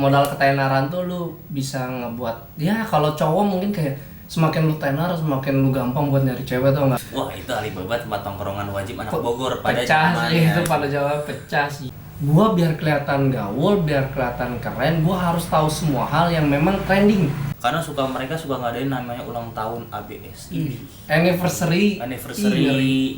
modal ketenaran tuh lu bisa ngebuat ya kalau cowok mungkin kayak semakin lu tenar semakin lu gampang buat nyari cewek tuh enggak. Wah itu Alibaba tempat tongkrongan wajib anak Bogor pada pecah sih zamannya. itu pada Jawa pecah sih. Gua biar kelihatan gaul, biar kelihatan keren, gua harus tahu semua hal yang memang trending. Karena mereka suka ngadain namanya ulang tahun ABS. Anniversary.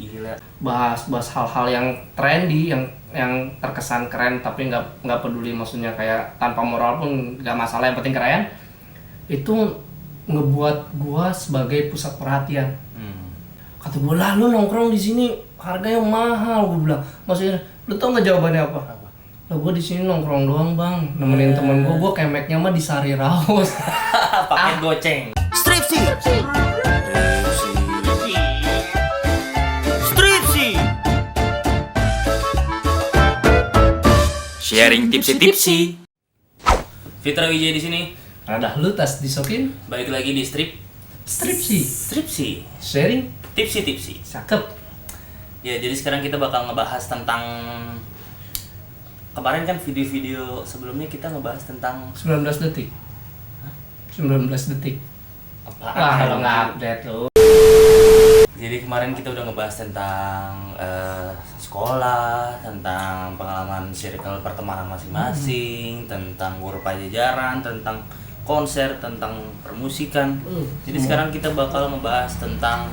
Gila. Bahas hal-hal yang trendy, yang terkesan keren tapi nggak peduli, maksudnya kayak tanpa moral pun nggak masalah, yang penting keren. Itu ngebuat gua sebagai pusat perhatian. Kata gua, lah lu nongkrong di sini harganya mahal, gua bilang. Maksudnya lu tau nggak jawabannya apa? Lah gua di sini nongkrong doang bang, nemenin temen gua kemeknya mah di Sari Raus. Pakai goceng. Stripsi. Sharing tipsi-tipsi. Fitra Wijaya di sini. Radah lu tas disokin. Balik lagi di Stripsi. Sharing Tipsi-tipsi. cakep. Ya, jadi sekarang kita bakal ngebahas tentang kemarin kan video-video sebelumnya kita ngebahas tentang 19 detik. 19 detik. apaan? Wah, kalau nggak update lu. Jadi kemarin kita udah ngebahas tentang sekolah, tentang pengalaman circle pertemanan masing-masing, tentang guru pajajaran, tentang konser, tentang permusikan. Jadi sekarang kita bakal ngebahas tentang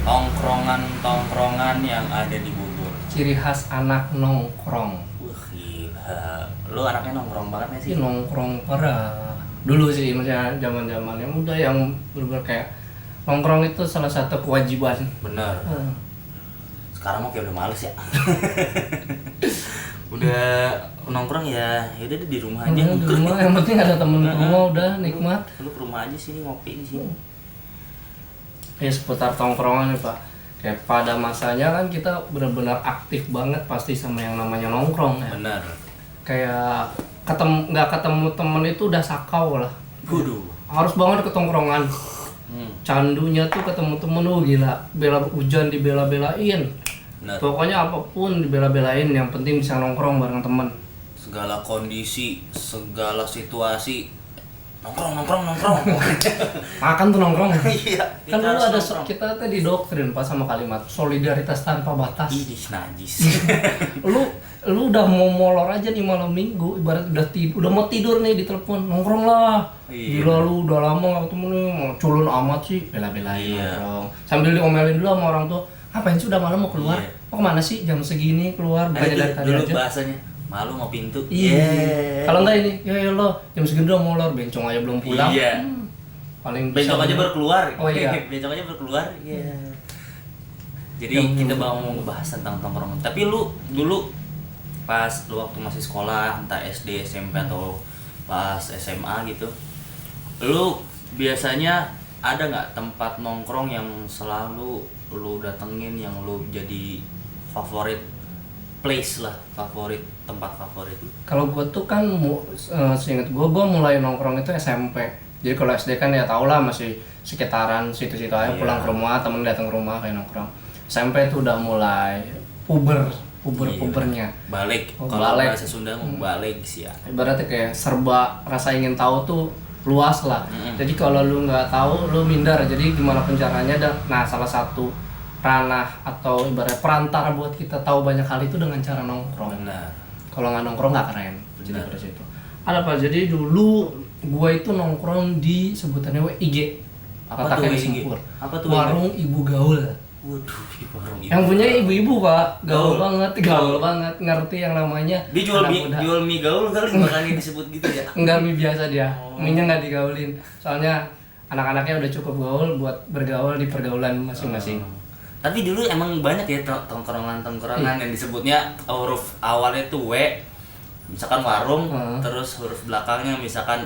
tongkrongan yang ada di Bogor. Ciri khas anak nongkrong. Wah gila, lu anaknya nongkrong banget ya sih? Nongkrong parah. Dulu sih, maksudnya zaman-zaman yang udah yang bener-bener kayak nongkrong itu salah satu kewajiban. Bener. Sekarang mah kayak udah males ya. Udah nongkrong ya udah di rumah aja. Di rumah yang penting ada temen di rumah udah nikmat. Lu ke rumah aja sini ngopi di sini. Ya seputar tongkrongan nih Pak. Kayak pada masanya kan kita benar-benar aktif banget pasti sama yang namanya nongkrong ya. Bener. Kayak nggak ketemu temen itu udah sakau lah. Waduh. Harus banget ke tongkrongan. Candunya tuh ketemu temen lu gila. Bela hujan dibela-belain. Bener. Pokoknya apapun dibela-belain, yang penting bisa nongkrong bareng temen. Segala kondisi, segala situasi nongkrong. Makan tuh nongkrong. Iya. Kan dulu ada kita tadi doktrin Pak sama kalimat solidaritas tanpa batas. Ih, najis. lu udah mau molor aja nih malam minggu, ibarat udah mau tidur nih di telepon, nongkrong lah. Iya. Gila lu udah lama gak ketemu nih, mau culun amat sih, bela-belain nongkrong. Sambil diomelin dulu sama orang tuh, ngapain sih udah malam mau keluar? Iya. Mau kemana sih jam segini keluar? Ada Bukannya tuh dari tadi dulu aja. bahasanya malu mau pintu. Iya. Kalau enggak ini, ya lo jam segini udah molor, bencong aja belum pulang. Iya. Paling Bencong aja baru keluar. Oh iya. Bencong aja baru keluar. Iya. Jadi kita mau ngebahas tentang tongkrongan. Tapi lu dulu pas lu waktu masih sekolah, entah SD, SMP atau pas SMA gitu, lu biasanya ada nggak tempat nongkrong yang selalu lu datengin, yang lu jadi favorit place lah, tempat favorit lu? Kalau gue tuh kan seinget gue mulai nongkrong itu SMP. Jadi kalau SD kan ya tau lah masih sekitaran situ-situ aja, pulang ke rumah, temen datang ke rumah kayak nongkrong. SMP tuh udah mulai pubernya. Balik. Oh, Kalau balik. bahasa Sunda mau balik sih ya. Ibaratnya kayak serba rasa ingin tahu tuh luas lah. Jadi kalau lu nggak tahu, lu minder. Jadi gimana caranya? Nah, salah satu ranah atau ibaratnya perantara buat kita tahu banyak hal itu dengan cara nongkrong. Benar. Kalau nggak nongkrong nggak keren. Jadi Benar. dari situ. Ada apa? Jadi dulu gua itu nongkrong di sebutannya WIG. Apa tuh WIG? Sempur. Apa tuh Warung Ibu Gaul. Waduh, di warung ibu. Yang punya ibu-ibu Pak, gaul Gaul. gaul banget, ngerti yang namanya. Dia jual anak mie, muda. jual mie gaul kali makanya disebut gitu ya. Enggak, mie biasa dia, Oh. mie-nya nggak digaulin. Soalnya anak-anaknya udah cukup gaul buat bergaul di pergaulan masing-masing. Tapi dulu emang banyak ya tongkrongan yang disebutnya huruf awalnya tuh W, misalkan warung, terus huruf belakangnya misalkan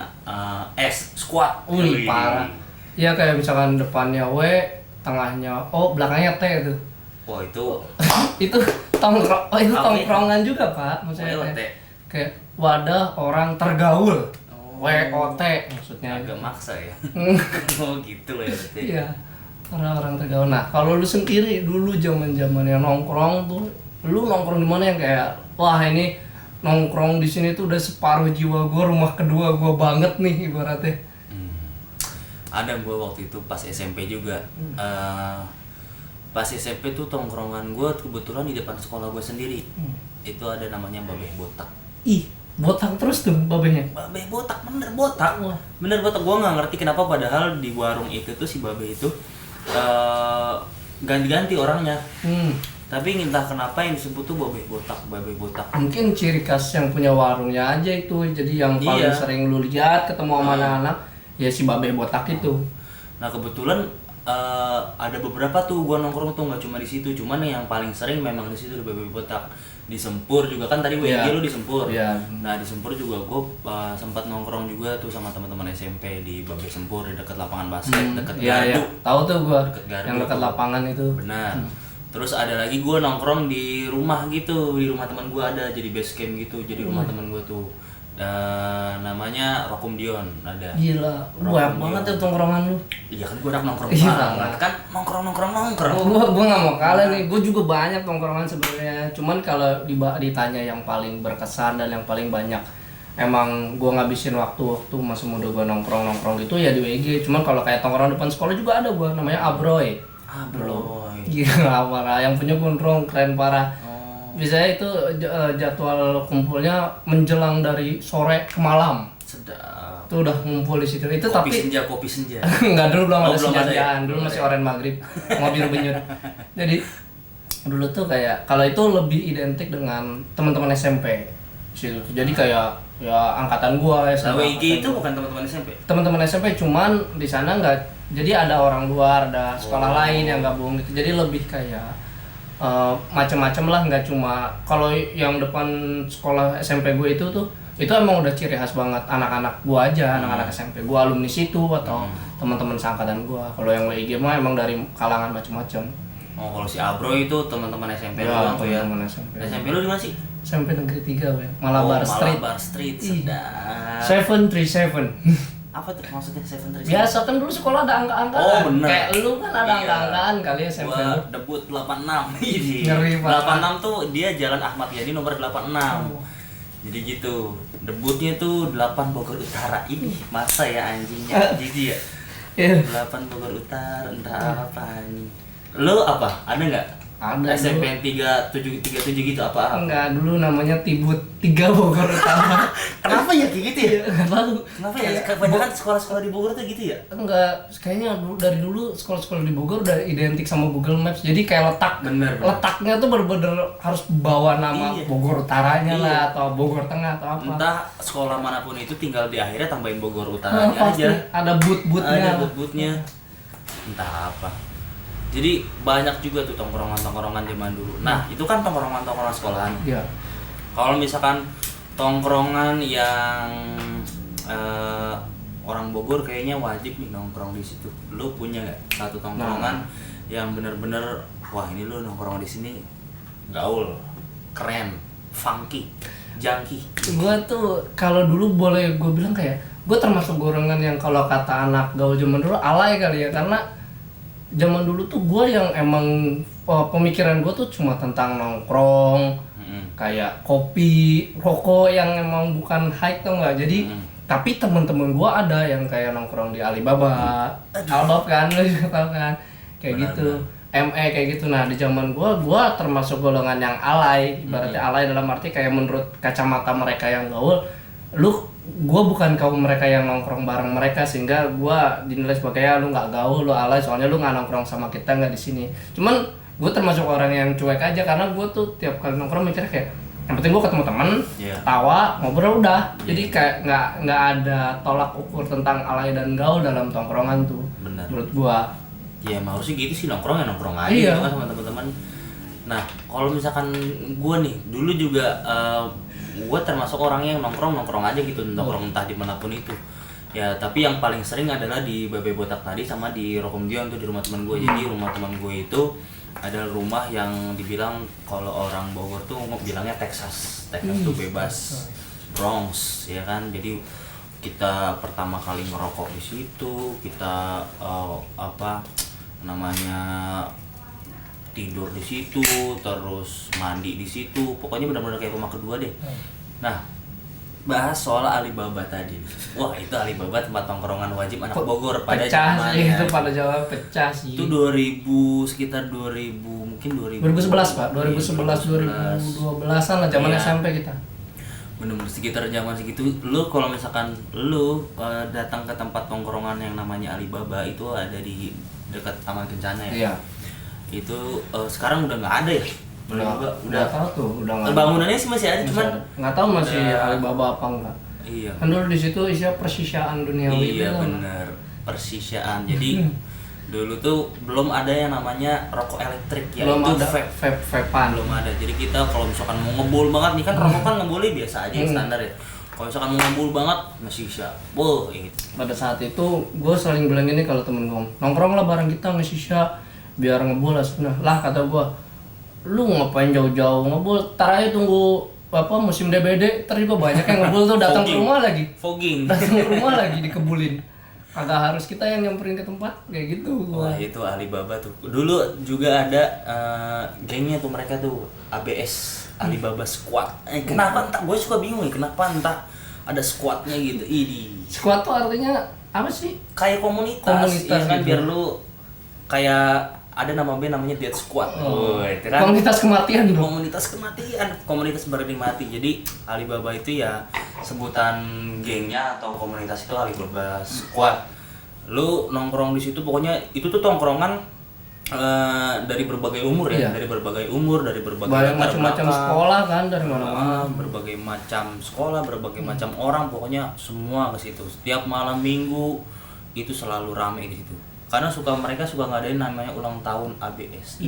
S, squat. Wih, parah. Iya kayak misalkan depannya W, tengahnya O, belakangnya T itu. Wah itu Itu tongkrongan juga Pak, maksudnya WOT. kayak wadah orang tergaul. WOT maksudnya. Agak maksa ya. Oh gitu ya berarti. Iya, orang-orang tergaul. Nah, kalau lu sendiri dulu zaman-zamannya nongkrong tuh, lu nongkrong di mana yang kayak wah ini nongkrong di sini tuh udah separuh jiwa gue, rumah kedua gue banget nih ibaratnya. Ada gue waktu itu pas SMP juga. Pas SMP tuh tongkrongan gue kebetulan di depan sekolah gue sendiri. Itu ada namanya Babeh Botak. Ih, botak terus tuh babehnya. Babeh Botak, bener botak. Bener botak, gue nggak ngerti kenapa padahal di warung itu tuh si Babeh itu ganti-ganti orangnya. Tapi entah kenapa yang disebut tuh Babeh Botak, Babeh Botak. Mungkin ciri khas yang punya warungnya aja itu. Jadi yang paling sering lu lihat ketemu sama anak-anak ya si Babeh Botak itu. Nah kebetulan ada beberapa tuh gua nongkrong tuh nggak cuma di situ, cuman yang paling sering memang di situ di Babeh Botak. Di Sempur juga kan tadi WG lu di Sempur. Nah di Sempur juga gua sempat nongkrong juga tuh sama teman-teman SMP di Babeh Sempur di dekat lapangan basket, dekat Gardu. Tahu tuh gua. Gardu, yang dekat lapangan itu. Benar. Terus ada lagi gua nongkrong di rumah gitu, di rumah teman gua ada jadi base camp gitu, jadi rumah teman gua tuh. Namanya Rokum Dion ada. Gila, banyak banget tuh tongkrongan lu. Iya kan gue anak nongkrong banget kan nongkrong. Gue nggak mau kalah nih, gue juga banyak tongkrongan sebenarnya. Cuman kalau ditanya yang paling berkesan dan yang paling banyak, emang gue ngabisin waktu masa muda gue nongkrong gitu ya di WG. Cuman kalau kayak tongkrongan depan sekolah juga ada gue, namanya Abroy. Gila parah, yang punya gondrong keren parah. Biasanya itu jadwal kumpulnya menjelang dari sore ke malam. Sedap. Itu udah ngumpul di situ. Itu Kopi senja. Enggak, dulu belum ada belum ada ya? dulu masih oren maghrib, mobil benyut. Jadi dulu tuh kayak kalau itu lebih identik dengan teman-teman SMP situ. Jadi kayak ya angkatan gua SMA. WG itu bukan teman-teman SMP. Teman-teman SMP cuman di sana enggak. Jadi ada orang luar, ada sekolah lain yang gabung gitu. Jadi lebih kayak macam-macam lah, nggak cuma kalau yang depan sekolah SMP gue itu emang udah ciri khas banget anak-anak gue aja, anak-anak SMP gue alumni situ atau teman-teman seangkatan gue. Kalau yang WIG mah emang dari kalangan macam-macam. Oh, kalau si Abro itu teman-teman SMP ya, tuh ya. SMP lu di mana sih? SMP Negeri 3 ya, Malabar Street. Malabar Street, sedap. 737. Apa tuh maksudnya 737? Biasa kan dulu sekolah ada angka-angkaan. Oh bener. Kayak lu kan ada angka-angkaan kali ya SMP. Gua debut 86. Ngeri banget. 86 tuh dia Jalan Ahmad Yani nomor 86. Jadi gitu. Debutnya tuh 8 Bogor Utara. Ini masa ya anjingnya. Jadi ya. 8 Bogor Utara entah apa anjing. Lu apa? Ada enggak? Ada. SMP 37 gitu apa? Enggak, dulu namanya Tibut 3 Bogor Utara. Kenapa ya kayak gitu ya? Enggak tahu. Kenapa ya? Kebanyakan sekolah-sekolah di Bogor tuh gitu ya? Enggak, kayaknya dari dulu sekolah-sekolah di Bogor udah identik sama Google Maps. Jadi kayak letak. Bener. Letaknya tuh bener-bener harus bawa nama Bogor Utaranya lah atau Bogor Tengah atau apa. Entah sekolah manapun itu tinggal di akhirnya tambahin Bogor Utaranya pasti aja. Ada boot-bootnya. Ada boot-bootnya. Entah apa. Jadi banyak juga tuh tongkrongan-tongkrongan zaman dulu. Nah, itu kan tongkrongan-tongkrongan sekolahan. Iya. Kalau misalkan tongkrongan yang orang Bogor kayaknya wajib nih nongkrong di situ. Lu punya nggak satu tongkrongan yang bener-bener wah ini lu nongkrong di sini gaul, keren, funky, junky. Gua tuh kalau dulu boleh gue bilang kayak gue termasuk golongan yang kalau kata anak gaul zaman dulu alay kali ya, karena zaman dulu tuh gue yang emang pemikiran gue tuh cuma tentang nongkrong, kayak kopi, rokok yang emang bukan high tuh nggak. Jadi tapi temen-temen gue ada yang kayak nongkrong di Alibaba, Albab kan, lu juga tau kan, kayak gitu, ME kayak gitu. Nah di zaman gue termasuk golongan yang alay, ibaratnya alay dalam arti kayak menurut kacamata mereka yang gaul, gue bukan kaum mereka yang nongkrong bareng mereka, sehingga gue dinilai sebagai ya lu nggak gaul, lu alay, soalnya lu nggak nongkrong sama kita, nggak di sini. Cuman gue termasuk orang yang cuek aja, karena gue tuh tiap kali nongkrong mikirnya kayak yang penting gue ketemu temen, tawa, ngobrol udah. Jadi kayak nggak ada tolak ukur tentang alay dan gaul dalam tongkrongan tuh. Bener. Menurut gue. Ya mau sih gitu sih, nongkrong ya nongkrong aja gitu kan sama teman-teman. Nah kalau misalkan gue nih dulu juga gue termasuk orangnya yang nongkrong aja gitu, nongkrong entah dimanapun itu ya. Tapi yang paling sering adalah di Babeh Botak tadi sama di Rokum Dion tuh, di rumah teman gue. Jadi rumah teman gue itu adalah rumah yang dibilang kalau orang Bogor tuh bilangnya Texas tuh bebas, Bronx ya kan. Jadi kita pertama kali ngerokok di situ, kita tidur di situ, terus mandi di situ. Pokoknya benar-benar kayak rumah kedua deh. Nah, bahas soal Alibaba tadi. Wah, itu Alibaba tempat tongkrongan wajib anak Bogor pada pecah sih zamannya. itu, pada zaman pecah sih. Itu 2000, sekitar 2000, mungkin 2011 Pak, 2011 2012-an lah zaman Iya. SMP kita. Bener-bener sekitar zaman segitu. Lu kalau misalkan lu datang ke tempat tongkrongan yang namanya Alibaba, itu ada di dekat Taman Kencana ya. Iya. Itu sekarang udah nggak ada ya. Udah tahu tuh, udah nggak ada. bangunannya sih masih ada, cuman nggak tahu masih udah- Alibaba apa enggak. iya. Kan dulu di situ isinya persisaan duniawi Iya itu kan. bener, persisaan. Jadi dulu tuh belum ada yang namanya rokok elektrik ya. Belum itu ada vape. vape-vapean. Belum ada. Jadi kita kalau misalkan mau ngebul banget nih, kan rokok kan ngeboleh biasa aja yang standar ya. Kalau misalkan mau ngebul banget masih bisa. Boh, gitu. Pada saat itu gue sering bilang gini kalau temen gue, nongkrong lah bareng kita nge-shisha biar ngebul lah. Lah kata gue, lu ngapain jauh-jauh ngebul, tar aja tunggu apa musim DBD, ntar juga banyak yang ngebul tuh datang ke Fogging. rumah lagi. Fogging. Datang ke rumah lagi dikebulin. Kagak harus kita yang nyamperin ke tempat kayak gitu. Wah, itu Alibaba tuh. Dulu juga ada gengnya tuh, mereka tuh ABS, Alibaba Squad. Kenapa entah, gue suka bingung ya kenapa entah ada squadnya gitu. Idi. Squad tuh artinya apa sih? Kayak komunitas ya kan, gitu. biar lu kayak ada nama band namanya Dead Squad. Oh. Itu kan Komunitas kematian dong. komunitas kematian, komunitas berani mati. Jadi Alibaba itu ya sebutan gengnya atau komunitas itu Alibaba Squad. Lu nongkrong di situ pokoknya itu tuh tongkrongan dari berbagai umur ya, Iya. dari berbagai umur, dari berbagai Banyak latar macam-macam belakang. sekolah kan dari mana-mana. Berbagai macam sekolah, berbagai macam orang, pokoknya semua ke situ. Setiap malam Minggu itu selalu ramai di situ. Karena mereka suka ngadain namanya ulang tahun ABS.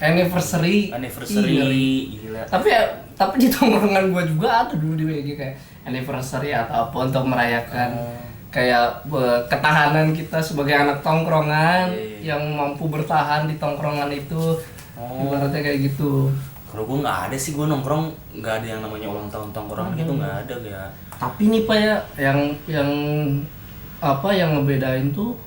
Anniversary. Anniversary, gila. Tapi di tongkrongan gua juga ada dulu di WG kayak anniversary atau apa untuk merayakan kayak ketahanan kita sebagai anak tongkrongan yang mampu bertahan di tongkrongan itu. Ibaratnya kayak gitu. Kalau gue nggak ada sih, gue nongkrong nggak ada yang namanya ulang tahun tongkrongan gitu, nggak ada ya. Tapi nih Pak ya, yang apa yang ngebedain tuh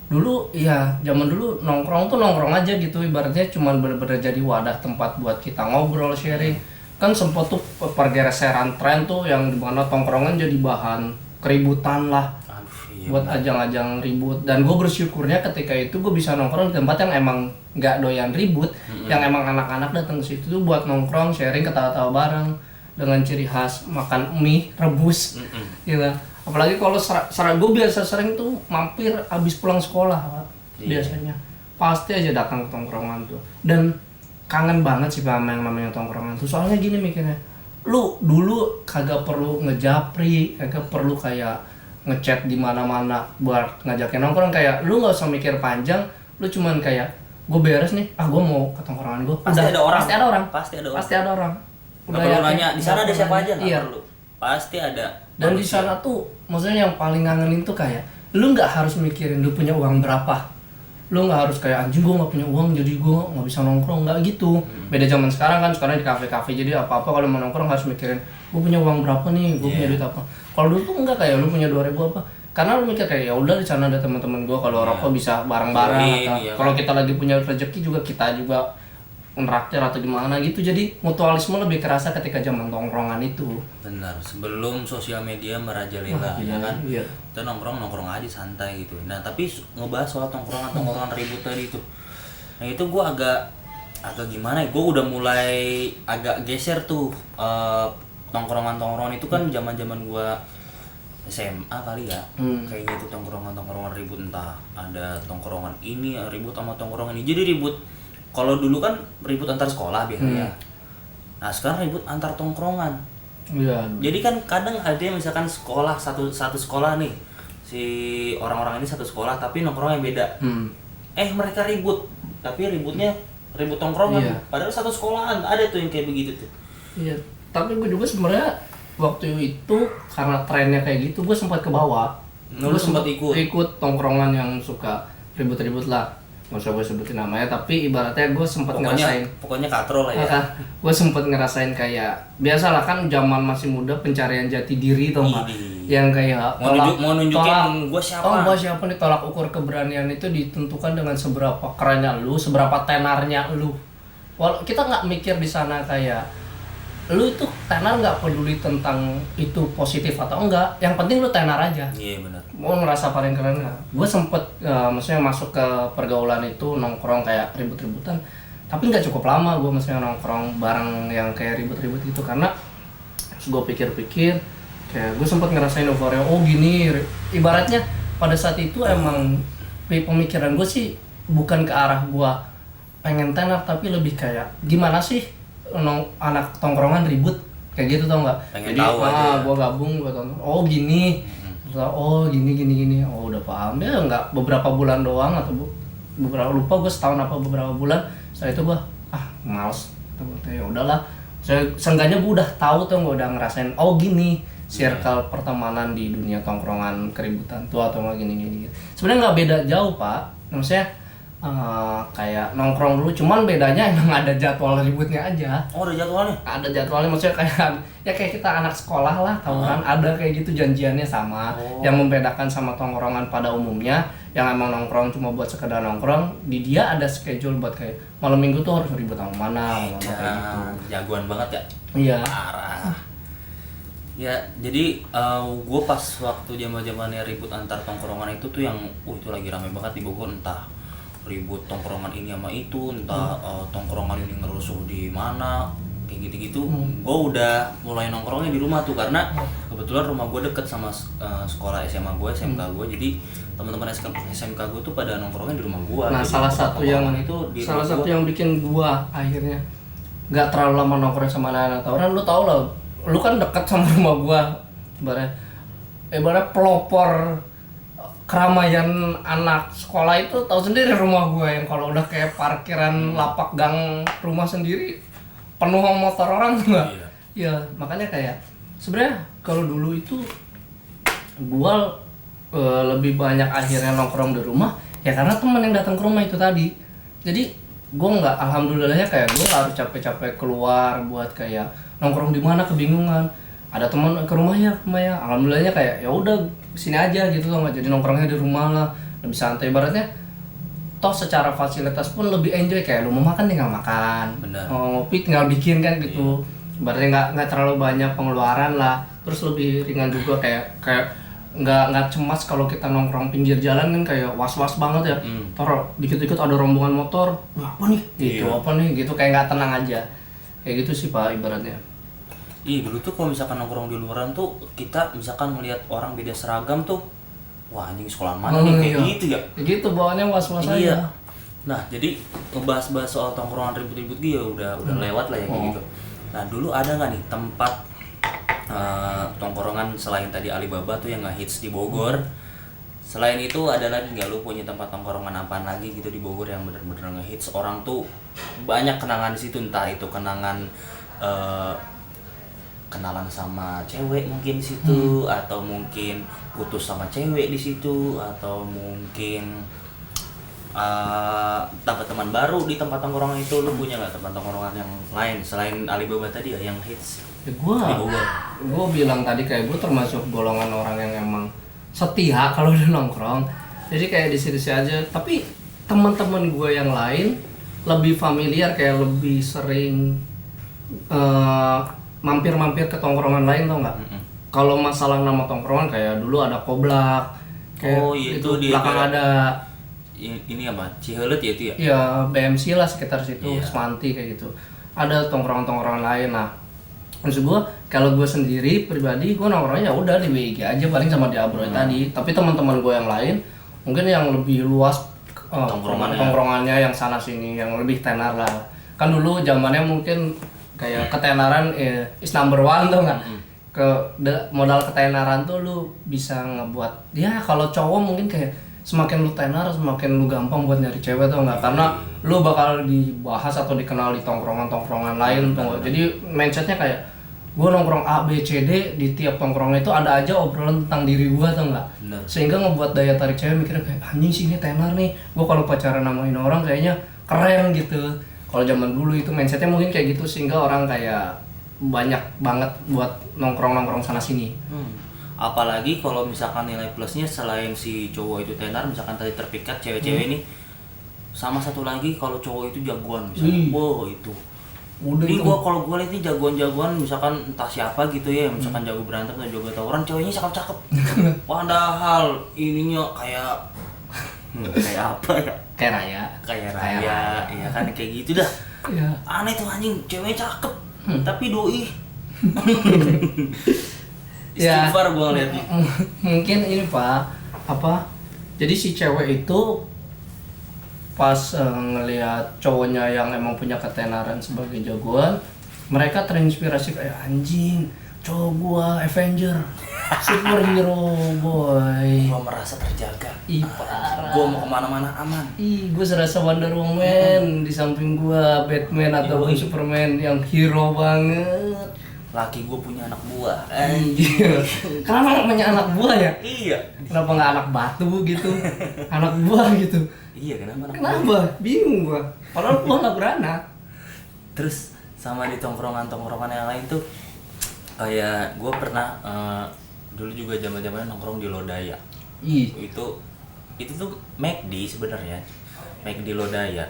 dulu ya zaman dulu nongkrong tuh nongkrong aja gitu, ibaratnya cuman bener-bener jadi wadah tempat buat kita ngobrol sharing. Kan sempet tuh pergeseran tren tuh yang dimana tongkrongan jadi bahan keributan lah, Aduh, iya. buat ajang-ajang ribut. Dan gue bersyukurnya ketika itu gue bisa nongkrong di tempat yang emang nggak doyan ribut, yang emang anak-anak datang ke situ tuh buat nongkrong sharing ketawa-tawa bareng dengan ciri khas makan mie rebus gitu. Apalagi kalau gue biasa sering tuh mampir abis pulang sekolah Pak. Biasanya pasti aja datang ke tongkrongan tuh, dan kangen banget sih sama yang namanya tongkrongan tuh. Soalnya gini mikirnya, lu dulu kagak perlu ngejapri, kagak perlu kayak ngechat di mana-mana buat ngajakin nongkrong, kayak lu nggak usah mikir panjang, lu cuman kayak gue beres nih, gue mau ke tongkrongan gue, Pasti ada orang. pasti ada orang, Pasti ada orang. pasti ada orang. Nggak perlu yakin, nanya di sana ada siapa aja, nggak iya. perlu. Pasti ada. Dan di manusia. sana tuh maksudnya yang paling ngangenin tuh kayak lu nggak harus mikirin lu punya uang berapa, lu nggak harus kayak anjing gue nggak punya uang jadi gue nggak bisa nongkrong, nggak gitu. Beda zaman sekarang kan, sekarang di kafe-kafe jadi apa-apa kalau mau nongkrong harus mikirin gue punya uang berapa nih, gue punya duit apa. Kalau dulu tuh enggak, kayak lu punya 2.000 apa, karena lu mikir kayak ya udah di sana ada teman-teman gue, kalau rokok bisa bareng-bareng, atau Iya, kalau kita lagi punya rezeki juga kita juga ngeraktir atau gimana gitu. Jadi mutualisme lebih kerasa ketika zaman tongkrongan itu. Benar, sebelum sosial media merajalela ya kan. Iya. Kita nongkrong aja santai gitu. Nah, tapi ngebahas soal tongkrongan ribut tadi itu. Nah, itu gua agak gimana ya? Gua udah mulai agak geser tuh tongkrongan itu kan zaman-zaman gua SMA kali ya. Kayaknya itu tongkrongan ribut, entah ada tongkrongan ini ribut sama tongkrongan ini. Jadi ribut, kalau dulu kan ribut antar sekolah biasanya. Nah, sekarang ribut antar tongkrongan. Iya. Jadi kan kadang ada yang misalkan sekolah satu sekolah nih, si orang-orang ini satu sekolah tapi nongkrongnya beda. Mereka ribut, tapi ribut tongkrongan. Iya. Padahal satu sekolahan, ada tuh yang kayak begitu tuh. Iya. Tapi gue juga sebenarnya waktu itu karena trennya kayak gitu, gue sempat ke bawah. Lu sempat ikut tongkrongan yang suka ribut-ribut lah. Nggak usah gue sebutin namanya, tapi ibaratnya gue sempat ngerasain. Pokoknya katro lah ya. Gue sempat ngerasain kayak biasalah kan zaman masih muda pencarian jati diri tuh Pak. Yang kayak mau nunjukin gue siapa. Gue siapa nih, tolak ukur keberanian itu ditentukan dengan seberapa kerennya lu, seberapa tenarnya lu. Kita nggak mikir di sana kayak lu itu tenar nggak peduli tentang itu positif atau enggak, yang penting lu tenar aja. Iya benar. Mau ngerasa paling keren nggak? Gue sempet maksudnya masuk ke pergaulan itu nongkrong kayak ribut-ributan, tapi nggak cukup lama gue maksudnya nongkrong bareng yang kayak ribut-ribut itu, karena gue pikir-pikir kayak gue sempet ngerasain euforia. Oh gini, ibaratnya pada saat itu emang pemikiran gue sih bukan ke arah gue pengen tenar, tapi lebih kayak gimana sih anak tongkrongan ribut kayak gitu, tau nggak? Pengen Jadi tahu aja. gue gabung, gue tonton, oh gini, oh gini, oh udah paham ya. Nggak beberapa bulan doang atau beberapa, lupa gue setahun apa beberapa bulan, setelah itu gue males, ya udahlah. Seenggaknya gue udah tahu tuh, gue udah ngerasain oh gini circle pertemanan di dunia tongkrongan keributan tuh, atau nggak gini. Sebenarnya nggak beda jauh pak, maksudnya kayak nongkrong dulu, cuman bedanya emang ada jadwal ributnya aja. Oh ada jadwalnya? Ada jadwalnya, maksudnya kayak ya kayak kita anak sekolah lah, tawuran ada kayak gitu janjiannya sama. Yang membedakan sama tongkrongan pada umumnya yang emang nongkrong cuma buat sekedar nongkrong, di dia ada schedule buat kayak malam minggu tuh harus ribut sama mana kayak gitu. Jagoan banget ya? Iya. Parah. Ya jadi gue pas waktu zamannya ribut antar tongkrongan itu tuh yang itu lagi rame banget di Bogor, entah ribut tongkrongan ini sama itu, entah tongkrongan ini ngerusuh di mana kayak gitu-gitu. Gue udah mulai nongkrongnya di rumah tuh, karena kebetulan rumah gue deket sama sekolah SMA gue, SMK gue. Jadi teman-teman SMK gue tuh pada nongkrongnya di rumah gue. Nah, jadi salah satu yang bikin gue akhirnya nggak terlalu lama nongkrong sama anak-anak tawuran, lu tau lah, lu kan deket sama rumah gue, ibarat pelopor keramaian anak sekolah itu, tahu sendiri rumah gue yang kalau udah kayak parkiran lapak gang rumah sendiri penuh sama motor orang tuh nggak? Iya, makanya kayak sebenarnya kalau dulu itu gue lebih banyak akhirnya nongkrong di rumah ya karena temen yang datang ke rumah itu tadi. Jadi gue nggak, alhamdulillahnya kayak gue nggak harus capek-capek keluar buat kayak nongkrong di mana, kebingungan. Ada teman ke rumah ya, alhamdulillahnya kayak ya udah sini aja gitu loh, nggak jadi nongkrongnya di rumah lah, lebih santai. Ibaratnya toh secara fasilitas pun lebih enjoy, kayak lu mau makan tinggal makan, ngopi tinggal bikin kan gitu. Ibaratnya nggak terlalu banyak pengeluaran lah, terus lebih ringan juga, kayak nggak cemas kalau kita nongkrong pinggir jalan kan kayak was-was banget ya. Taruh dikit-dikit ada rombongan motor, wah apa nih gitu, apa nih gitu, kayak nggak tenang aja, kayak gitu sih pak ibaratnya. Iya dulu tuh kalau misalkan nongkrong di luaran tuh kita misalkan melihat orang beda seragam tuh, wah anjing sekolah mana nih kayak gitu ya. Kayak gitu bawaannya was-was iya. aja. Nah jadi ngebahas-bahas soal tongkrongan ribut-ribut gitu udah lewat lah ya kayak gitu. Nah dulu ada nggak nih tempat tongkrongan selain tadi Alibaba tuh yang ngehits di Bogor? Selain itu ada lagi nggak lu punya tempat tongkrongan apaan lagi gitu di Bogor yang bener-bener ngehits, orang tuh banyak kenangan di situ, entah itu kenangan kenalan sama cewek mungkin di situ, atau mungkin putus sama cewek di situ, atau mungkin dapat teman baru di tempat tongkrongan itu. Lu punya nggak tempat tongkrongan yang lain selain Alibaba tadi ya yang hits? Ya gue bilang tadi kayak gue termasuk golongan orang yang emang setia kalau udah nongkrong, jadi kayak di sini aja. Tapi teman-teman gue yang lain lebih familiar, kayak lebih sering mampir-mampir ke tongkrongan lain, tau nggak? Kalau masalah nama tongkrongan kayak dulu ada Koblak, kayak itu di belakang ada ini apa? Cihelet ya itu ya? Iya, BMC lah sekitar situ, Semanti kayak gitu. Ada tongkrongan-tongkrongan lain. Nah, maksud gue kalau gue sendiri pribadi gue nongkrongnya ya udah di WIG aja paling sama di Abroy tadi. Tapi teman-teman gue yang lain mungkin yang lebih luas tongkrongannya yang sana sini, yang lebih tenar lah. Kan dulu zamannya mungkin kayak ketenaran is number one tuh nggak? Modal ketenaran tuh lu bisa ngebuat ya, kalau cowok mungkin kayak semakin lu tenar semakin lu gampang buat nyari cewek tuh nggak, karena lu bakal dibahas atau dikenal di tongkrongan lain tuh nggak. Jadi mindsetnya kayak gue nongkrong A B C D, di tiap tongkrongan itu ada aja obrolan tentang diri gue tuh nggak, sehingga ngebuat daya tarik cewek mikirnya kayak anjing sih ini tenar nih, gue kalau pacaran sama ini orang kayaknya keren gitu. Kalau zaman dulu itu mindsetnya mungkin kayak gitu, sehingga orang kayak banyak banget buat nongkrong sana sini. Apalagi kalau misalkan nilai plusnya selain si cowok itu tenar, misalkan tadi terpikat cewek-cewek ini, sama satu lagi kalau cowok itu jagoan misalnya, wow itu Udah Ini itu. kalau gua lihat nih jagoan-jagoan misalkan entah siapa gitu ya, misalkan jago berantem atau jago tawuran, ceweknya cakep-cakep. Padahal ininya kayak kayak apa ya? Kayak Raya. Kayak Raya, ya kan kayak gitu dah. Iya. Aneh tuh anjing, ceweknya cakep. Tapi doi. Ya. Istighfar gua ngeliatnya. Mungkin ini Pak, apa? Jadi si cewek itu pas ngelihat cowoknya yang emang punya ketenaran sebagai jagoan, mereka terinspirasi kayak anjing, cowok gua Avenger, superhero boy. Gua merasa terjaga. Ih parah. Gua mau kemana-mana aman. Ih, gue serasa Wonder Woman di samping gua Batman ataupun Yoi. Superman yang hero banget. Laki gua punya anak buah. Iya. Kenapa namanya anak buah ya? Iya. Kenapa nggak anak batu gitu? Anak buah gitu. Iya, kenapa anak buah? Kenapa? Bingung gua. Padahal gua nggak beranak. Terus sama di tongkrongan-tongkrongan yang lain tuh kayak gue pernah dulu juga zaman-zamannya nongkrong di Lodaya. Ih, Itu tuh McD sebenarnya. McD Lodaya.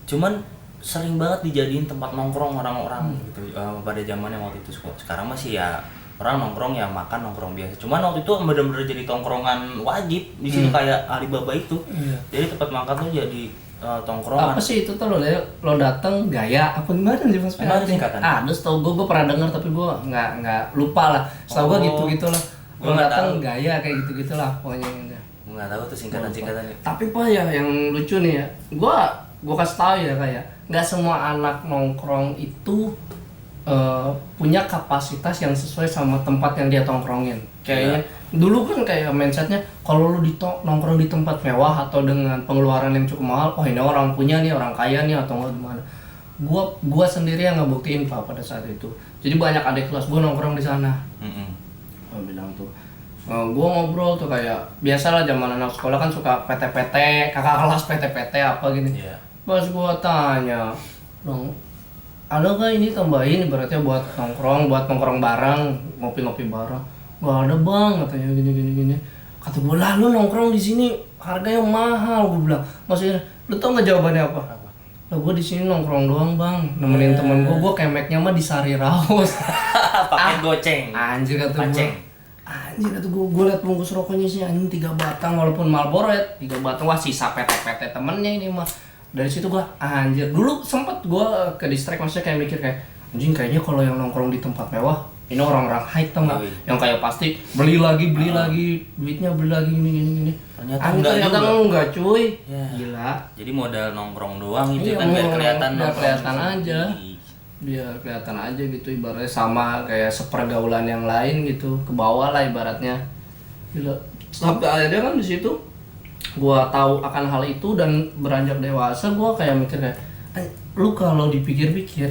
Cuman sering banget dijadiin tempat nongkrong orang-orang gitu pada zamannya waktu itu. Sekarang masih ya orang nongkrong ya makan nongkrong biasa. Cuman waktu itu bener-bener jadi tongkrongan wajib di sini kayak Alibaba itu. Iya. Jadi tempat makan tuh jadi tongkrongan. apa sih itu tuh lo datang gaya apa gimana sih Mas? Emang ada singkatan? Ada setahu gua pernah dengar tapi gua nggak lupa lah. Setahu gua gitu lah. Gua Lo nggak datang tahu. gaya kayak gitu lah pokoknya. Gue nggak tahu tuh singkatan-singkatannya. Tapi Pak ya yang lucu nih ya, gua kasih tahu ya kayak nggak semua anak nongkrong itu punya kapasitas yang sesuai sama tempat yang dia tongkrongin. Kayaknya dulu kan kayak mindsetnya kalau lu nongkrong di tempat mewah atau dengan pengeluaran yang cukup mahal, oh ini orang punya nih, orang kaya nih atau nggak gimana. Gua sendiri yang ngebuktiin Pak pada saat itu. Jadi banyak adik kelas gua nongkrong di sana. Gua bilang tuh. Gue ngobrol tuh kayak biasalah zaman anak sekolah kan suka PT-PT, kakak kelas PT-PT apa gini. Iya. Pas gue tanya, dong, ada gak ini tambahin ibaratnya buat nongkrong bareng, ngopi-ngopi bareng? Gak ada bang, katanya gini. Kata gue lah lu nongkrong di sini harganya mahal, gue bilang. Maksudnya, lu tau nggak jawabannya apa? Lah gue di sini nongkrong doang bang, nemenin temen gue kemeknya mah di Sari Raus. Pakai goceng. Anjir kata gue. Paceng. Anjir kata gue liat bungkus rokoknya sih anjing 3 batang walaupun Marlboro ya 3 batang wah sisa PT-PT temennya ini mah. Dari situ gue anjir dulu sempet gue ke distract maksudnya kayak mikir kayak anjing kayaknya kalau yang nongkrong di tempat mewah ini orang-orang high tau nggak yang kayak pasti beli lagi duitnya beli lagi gini. Ternyata enggak cuy. Ya. Gila. Jadi modal nongkrong doang itu Iya, kan biar kelihatan biar nongkrong kelihatan di sini. aja. Biar kelihatan aja gitu ibaratnya sama kayak sepergaulan yang lain gitu ke bawah lah ibaratnya. Gila. Sampai akhirnya kan di situ gua tahu akan hal itu dan beranjak dewasa gua kayak mikir kayak lu kalau dipikir-pikir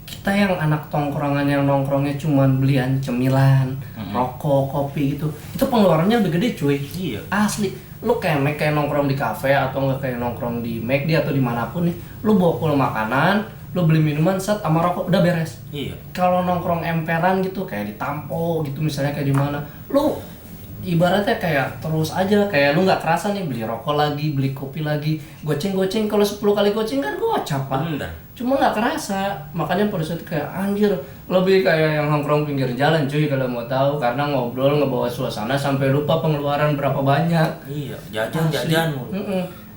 kita yang anak tongkrongan yang nongkrongnya cuman belian cemilan, rokok, kopi gitu. Itu pengeluarannya lebih gede cuy. Iya. Asli. Lu kayak nongkrong di kafe atau nggak kayak nongkrong di McD atau dimanapun nih, lu bawa pulang makanan, lu beli minuman set sama rokok udah beres. Iya. Kalau nongkrong emperan gitu kayak di Tampo gitu misalnya kayak di mana, lu ibaratnya kayak terus aja kayak lu nggak kerasa nih beli rokok lagi, beli kopi lagi, goceng kalau 10 kali goceng kan gocap Pak. Bener. Cuma nggak kerasa, makanya pada saat itu kayak anjir lebih kayak yang nongkrong pinggir jalan cuy kalau mau tahu karena ngobrol ngebawa suasana sampai lupa pengeluaran berapa banyak. Iya, jajan mulu.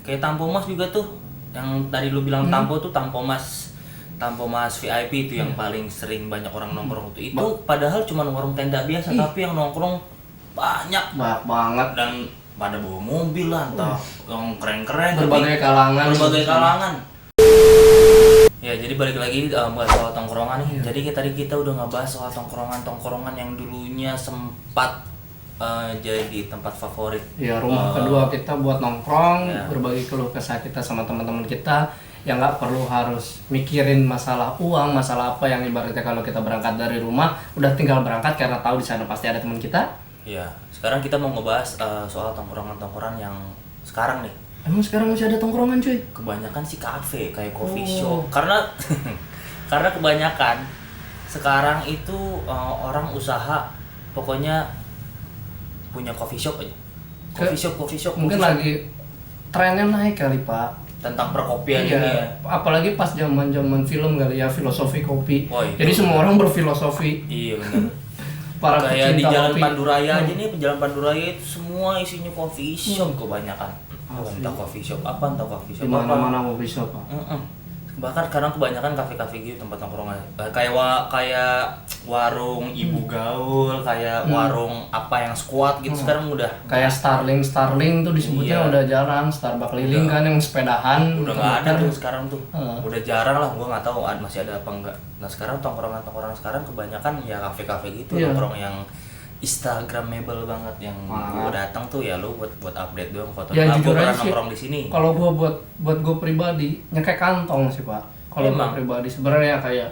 Kayak Tampo Mas juga tuh yang tadi lu bilang Tampo tuh Tampo Mas VIP itu yang paling sering banyak orang nongkrong itu padahal cuma warung tenda biasa tapi yang nongkrong banyak banget dan pada bawa mobil lah entah yang keren-keren berbagai kalangan. Ya jadi balik lagi bahas soal tongkrongan nih. Jadi tadi kita udah ngebahas soal tongkrongan yang dulunya sempat jadi tempat favorit. Ya rumah kedua kita buat nongkrong, berbagi keluh kesah kita sama teman-teman kita yang nggak perlu harus mikirin masalah uang, masalah apa yang ibaratnya kalau kita berangkat dari rumah udah tinggal berangkat karena tahu di sana pasti ada teman kita. Ya, sekarang kita mau ngebahas soal tongkrongan yang sekarang nih. Emang sekarang masih ada tongkrongan cuy? Kebanyakan sih kafe kayak coffee shop. Karena kebanyakan sekarang itu orang usaha pokoknya punya coffee shop aja. Coffee shop. Mungkin lagi trennya naik kali Pak. tentang perkopian Iya, ini ya. apalagi pas zaman-zaman film kali ya, filosofi kopi. Oh, itu Jadi semua orang berfilosofi. Iya benar. Para Kayak di pecinta Jalan kopi. Panduraya aja nih, Jalan Panduraya itu semua isinya coffee shop kebanyakan. Asli. Entah coffee shop apa, entah coffee shop Di mana-mana kopi shop, Pak. Bahkan sekarang kebanyakan kafe-kafe gitu tempat nongkrongan. Kayak kayak warung ibu gaul, kayak warung apa yang squat gitu sekarang udah Kayak Starling tuh disebutnya Iya. udah jarang. Starbucks keliling kan yang sepedahan. udah nggak ada tuh sekarang tuh. Heeh. Udah jarang lah, gua nggak tahu masih ada apa enggak. Nah sekarang tongkrongan sekarang kebanyakan ya kafe-kafe gitu, Iya. nongkrong yang Instagramable banget yang gua datang tuh ya lu buat update doang foto. Ya Nah, jujur gua aja pernah sih. nongkrong di sini. Kalau gua buat gua pribadi kayak kantong sih, Pak. Kalau gua Emang? pribadi sebenarnya kayak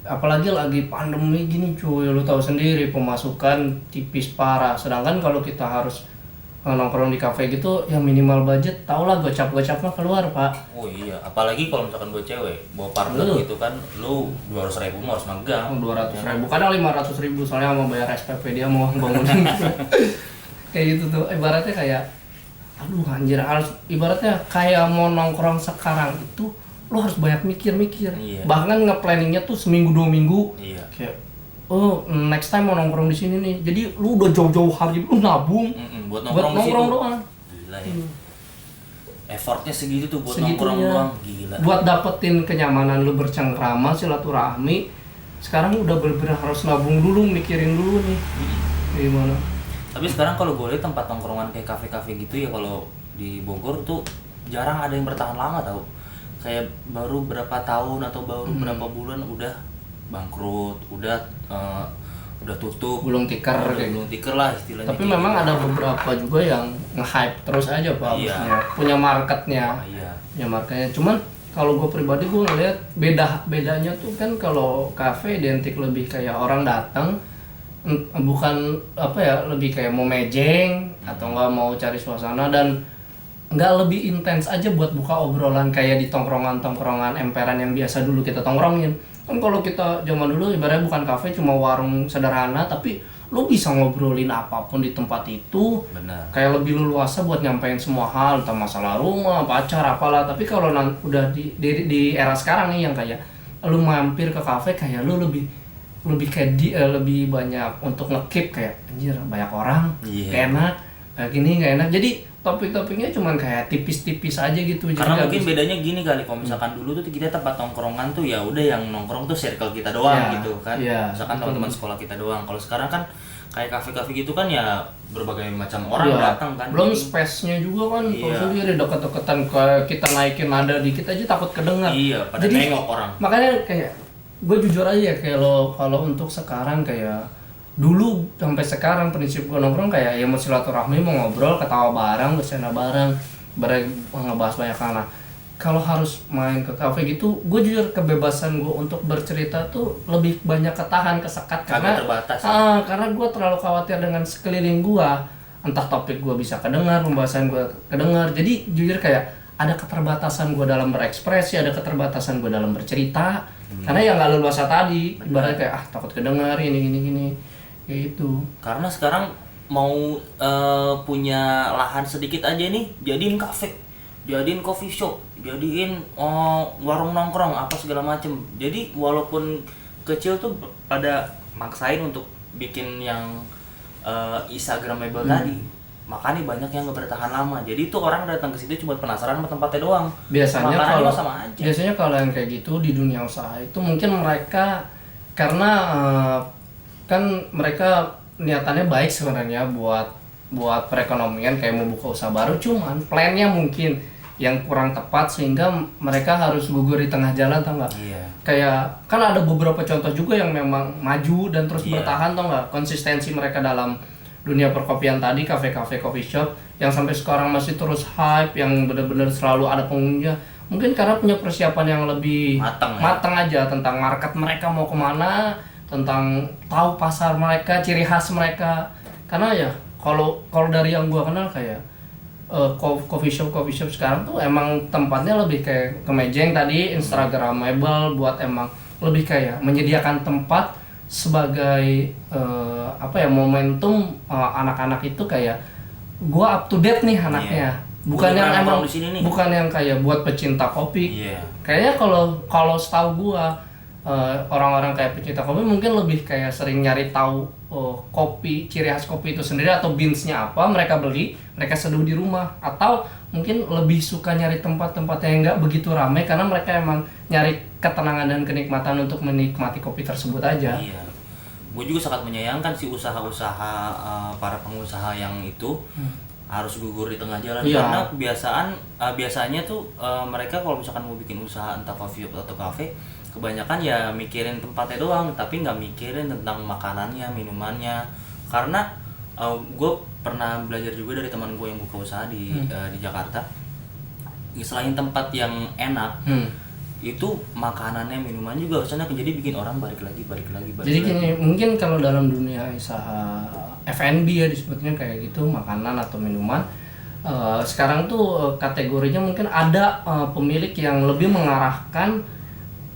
apalagi lagi pandemi gini cuy, lu tahu sendiri pemasukan tipis parah. Sedangkan kalau kita harus nongkrong di kafe gitu ya minimal budget, tau lah gocap-gocapnya keluar, Pak. Oh iya, apalagi kalau misalkan gue cewek bawa partner gitu kan, lu 200.000 mau harus megang. 200.000, kadang 500.000 soalnya mau bayar SPP dia mau bangunin. Kayak gitu tuh, ibaratnya kayak aduh anjir, harus ibaratnya kayak mau nongkrong sekarang itu lo harus banyak mikir-mikir. Iya. Bahkan nge-planningnya tuh seminggu 2 minggu. Iya. Kayak oh next time mau nongkrong di sini nih, jadi lu udah jauh-jauh hari lu nabung Buat buat nongkrong, di situ. nongkrong doang. Gila ya. Effortnya segitu tuh buat Segitunya. nongkrong doang, gila. Buat dapetin kenyamanan lu bercengkrama, silaturahmi, sekarang udah bener-bener harus nabung dulu, mikirin dulu nih gimana. Tapi sekarang kalau gue lihat tempat nongkrongan kayak kafe-kafe gitu ya, kalau di Bogor tuh jarang ada yang bertahan lama tau. Kayak baru berapa tahun atau baru berapa bulan udah bangkrut, udah tutup, Gulung tikar udah kayak gulung tikar lah istilahnya. Tapi kayak memang gitu. ada beberapa juga yang nge-hype terus aja Pak, Iya. maksudnya punya marketnya. Iya. Ya marketnya. Cuman kalau gue pribadi gue ngeliat bedanya tuh kan kalau kafe identik lebih kayak orang datang bukan apa ya, lebih kayak mau mejeng atau nggak mau cari suasana, dan nggak lebih intens aja buat buka obrolan kayak di tongkrongan emperan yang biasa dulu kita tongkrongin. Kan kalau kita zaman dulu ibaratnya bukan kafe, cuma warung sederhana, tapi lu bisa ngobrolin apapun di tempat itu. Benar. Kayak lebih leluasa buat nyampein semua hal, entah masalah rumah, pacar, apalah. Tapi kalau udah di era sekarang nih yang kayak lu mampir ke kafe kayak lu lebih kayak lebih banyak untuk nge-keep kayak anjir banyak orang, Iya. gak enak, kayak gini gak enak. Jadi topik-topiknya cuman kayak tipis-tipis aja gitu. Jadi Karena nggak mungkin bisa- bedanya gini kali, kalau misalkan dulu tuh kita tempat nongkrongan tuh ya udah yang nongkrong tuh circle kita doang Iya, gitu kan. iya, Misalkan betul. teman-teman sekolah kita doang. Kalau sekarang kan kayak kafe-kafe gitu kan ya berbagai macam orang Iya. datang kan. Belum Jadi- space-nya juga kan, kalau Iya. sendiri deket-deketan kayak kita naikin nada dikit aja takut kedengar. Iya, pada Jadi, nengok orang. Makanya kayak gue jujur aja ya, kalau untuk sekarang kayak dulu sampai sekarang prinsip gue nongkrong kayak ya mau silaturahmi, mau ngobrol, ketawa bareng, bercanda bareng, ngebahas banyak hal. Nah, kalau harus main ke kafe gitu, gue jujur kebebasan gue untuk bercerita tuh lebih banyak ketahan, kesekat karena terbatas. karena gue terlalu khawatir dengan sekeliling gue, entah topik gue bisa kedengar, pembahasan gue kedengar. Jadi jujur kayak ada keterbatasan gue dalam berekspresi, ada keterbatasan gue dalam bercerita, karena yang nggak leluasa tadi, ibaratnya kayak takut kedengar gini kayak gitu. Karena sekarang mau punya lahan sedikit aja nih, jadiin kafe, jadiin coffee shop, jadiin warung nongkrong apa segala macem. Jadi walaupun kecil tuh pada maksain untuk bikin yang Instagramable tadi. Makanya banyak yang nggak bertahan lama. Jadi itu orang datang ke situ cuma penasaran sama tempatnya doang. Biasanya Makanannya kalau sama aja. biasanya kalau yang kayak gitu di dunia usaha itu mungkin mereka karena kan mereka niatannya baik sebenarnya buat perekonomian kayak mau buka usaha baru, cuman plannya mungkin yang kurang tepat sehingga mereka harus gugur di tengah jalan, tau nggak? Iya. Kayak kan ada beberapa contoh juga yang memang maju dan terus Iya. bertahan, tau nggak? Konsistensi mereka dalam dunia perkopian tadi, kafe-kafe, coffee shop yang sampai sekarang masih terus hype, yang benar-benar selalu ada pengunjungnya. Mungkin karena punya persiapan yang lebih matang aja tentang market mereka mau kemana, tentang tahu pasar mereka, ciri khas mereka. Karena ya kalau dari yang gua kenal kayak coffee shop sekarang tuh emang tempatnya lebih kayak kemejeng tadi, Instagramable, buat emang lebih kayak menyediakan tempat sebagai momentum anak-anak itu kayak gua up to date nih anaknya. bukan yang emang di sini nih. bukan yang kayak buat pecinta kopi. Iya. Kayaknya kalau setahu gua orang-orang kayak pecinta kopi mungkin lebih kayak sering nyari tahu kopi, ciri khas kopi itu sendiri atau beansnya apa, mereka beli, mereka seduh di rumah, atau mungkin lebih suka nyari tempat-tempat yang nggak begitu ramai karena mereka emang nyari ketenangan dan kenikmatan untuk menikmati kopi tersebut aja. Iya. Gue juga sangat menyayangkan sih usaha-usaha para pengusaha yang itu harus gugur di tengah jalan. Iya. Karena biasanya tuh mereka kalau misalkan mau bikin usaha entah coffee shop atau cafe, kebanyakan ya mikirin tempatnya doang tapi nggak mikirin tentang makanannya, minumannya. Karena gue pernah belajar juga dari teman gue yang buka usaha di Jakarta. Selain tempat yang enak, itu makanannya, minuman juga harusnya jadi bikin orang balik lagi. Jadi gini, mungkin kalau dalam dunia usaha F&B ya disebutnya kayak gitu, makanan atau minuman, sekarang tuh kategorinya mungkin ada pemilik yang lebih mengarahkan